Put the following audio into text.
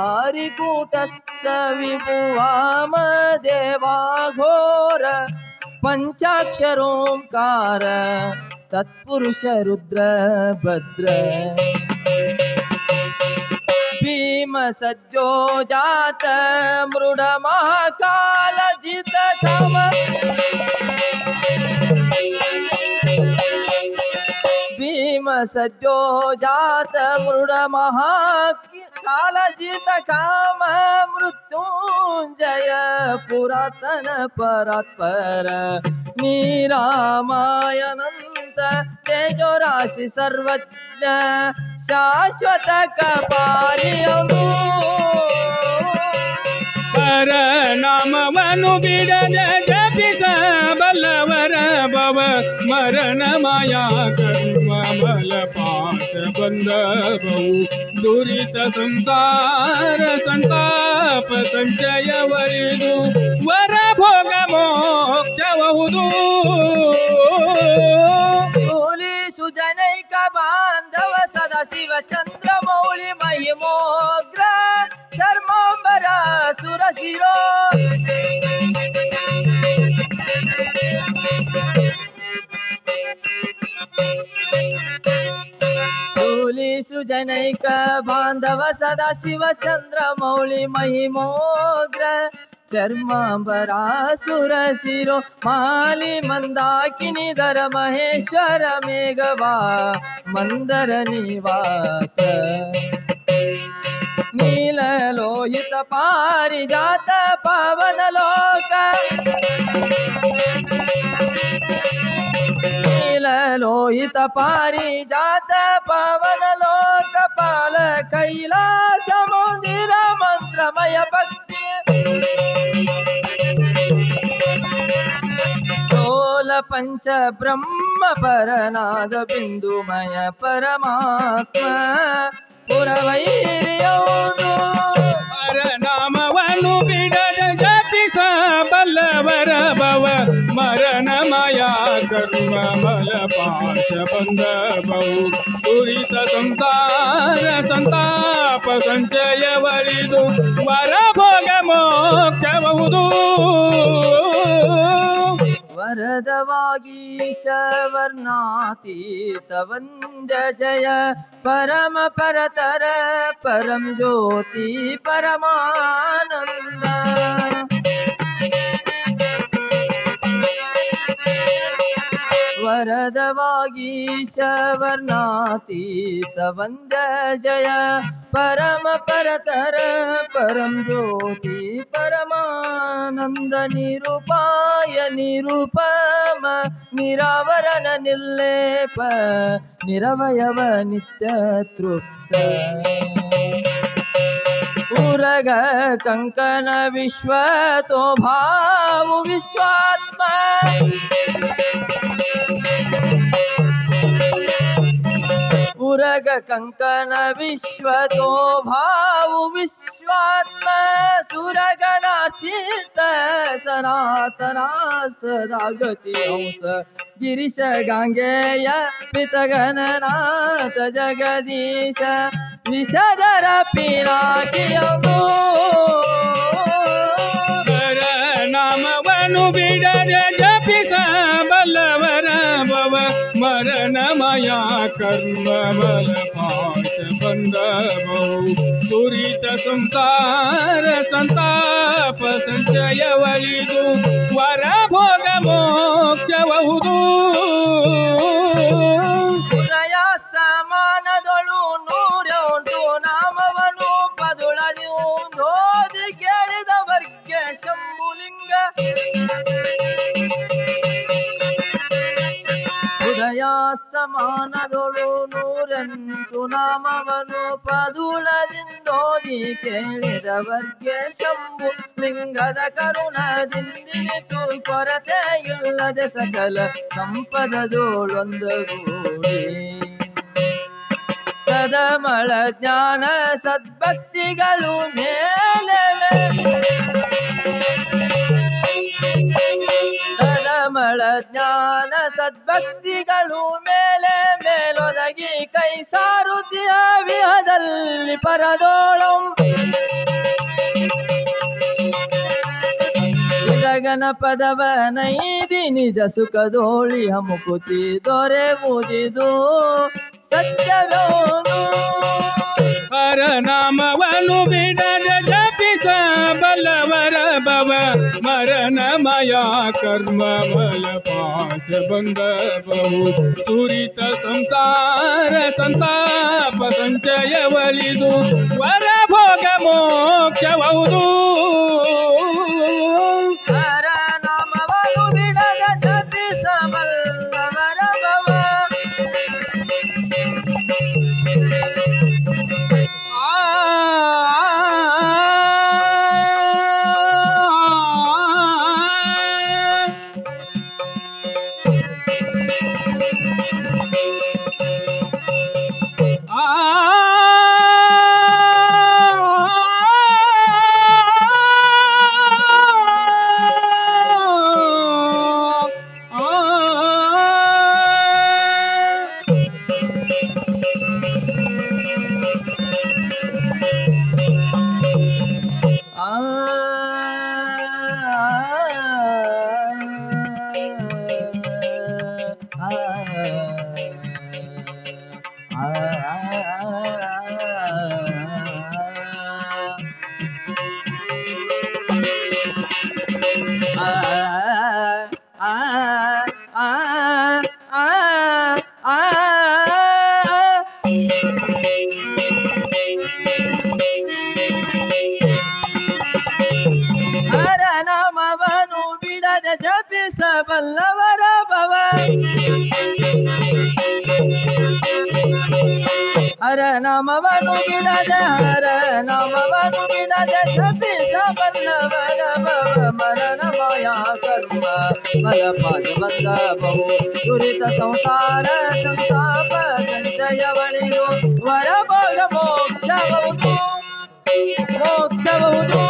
कालारिकूटस्थ विभुवामदेवा घोर पंचाक्षरोंकार तत्पुरुष रुद्र भद्र भीम सद्यो जात मृड महाकाल जित काम भीम सद्यो जात मृड महाकाल जित काम मृत्युंजय पुरातन परात्पर निरामायनंत तेजो राशि सर्वज्ञ शाश्वत कपालियंदु पर नामवनु बिडद जपिಸ बलवर भव मरण माया कर्म बल पाठ बंधवु दुरित संसार संताप संचय वरिದು ವರ ಭೋಗ ಮೋಕ್ಷಬಹುದು सुजनैक बांधव सदाशिव चंद्रमौळि महिमोग्र चर्मांबर सुरशिरो सुजनैक बांधव सदाशिव चंद्रमौळि महिमोग्र चर्मांबरासुर शिरो माली मंदाकिनी धर महेश्वर मेघवा मंदर निवास नील लोहित पारिजात पावन लोक नील लोहित पारिजात पावन लोक पाल कैलास मंदिर मंत्रमय भक्ति पंच ब्रह्म परनाद बिंदुमय परमात्मा पुरवैर्योदु पर नामवनु बिडद जपिಸ बलवर भव मरण माया कर्म बल पाश बंधवु दुरित संसार संताप संचय वरिದು ವರ ಭೋಗ ಮೋಕ್ಷಬಹುದು वरदवागीश वर्णातीत वंद जय परम परतर परम ज्योति परमानंद वरदवागीश वर्णातीत वंद जय परम परतर परम ज्योति परमानंद निरूपाय निरूपम निरावरण निर्लेप निरवयव नित्य तृप्त उरग कंकन विश्व तो भाव विश्वात्मा उरग कंकन विश्व तो भाव विश्वात्मा सुरगणार्चित सनातना सदा गति हंस गिरीश गांगेय पितगणनाथ जगदीश विषधर पिनाकियंदु नामवनु बिडद जपिಸ बलवर भव मरण माया कर्म बल पाश बंधवु दुरित संसार संताप संचय वरिದು ವರ ಭೋಗ ಮೋಕ್ಷಬಹುದು ಉದಯಾಸ್ತಮಾನದೊಳು ನೂರುಂಟು ನಾಮವನು ಪದುಳದಿ ಓದಿ ಕೇಳಿದವರ್ಗೆ ಶಂಭುಲಿಂಗ ಉದಯಾಸ್ತಮಾನದೊಳು ನೂರೆಂಟು ನಾಮವನು ಪದುಳದಿಂದೋದಿ ಕೇಳಿದವರ್ಗೆ ಶಂಭು ಲಿಂಗದ ಕರುಣದಿಂದಿನಿತು ಕೊರತೆ ಇಲ್ಲದೆ ಸಕಲ ಸಂಪದದೋಳೊಂದಗೂಡಿ ಸದಮಳ ಜ್ಞಾನ ಸದ್ಭಕ್ತಿಗಳು ಮೇಲೆ ಸದಮಳ ಜ್ಞಾನ ಸದ್ಭಕ್ತಿಗಳು ಮೇಲೆ ಮೇಲೊದಗಿ ಕೈ ಸಾರುತಿಯ ವಿಹದಲ್ಲಿ ಪರದೋಳಂ ಗಗನ ಪದವನೈದಿ ನಿಜ ಸುಖದೋಳಿ ಹಮುಕುತಿ ದೊರೆ ಮುದಿದು ಸತ್ಯವ್ಯೋದು ಹರ ನಾಮವನ್ನು ಬಿಡದ ಜಪಿಸ ಬಲ್ಲವರ ಭವ ಮರಣಮಯ ಕರ್ಮ ಬಲ ಪಾಶ ಬಂಧಬಹು ಸುರಿತ ಸಂಸಾರ ಸಂತಾಪ ಸಂಚಯವಳಿದು ವರ ಭೋಗ ಮೋಕ್ಷಬಹುದು ಹರ ನಾಮವನ್ನು ಬಿಡದ ಜಪಿಸ ಬಲ್ಲವರ ಭವ ಹರ ನಾಮವನ್ನು ಬಿಡದೆ ಜಪಿಸಬಲ್ಲವರ ಭವ ಹರ ನಾಮವನ್ನು ಬಿಡದೆ ಜಪಿಸಬಲ್ಲವರ ಭವ ಮರಣಮಯ ಕರ್ಮ ಫಲಪಾಶ ಬಂಧಬಹು ದುರಿತ ಸಂಸಾರ ಸಂತಾಪ ಸಂಚಯವಳಿಯು ವರ ಭೋಗ ಮೋಕ್ಷಬಹುದು ಮೋಕ್ಷಬಹುದು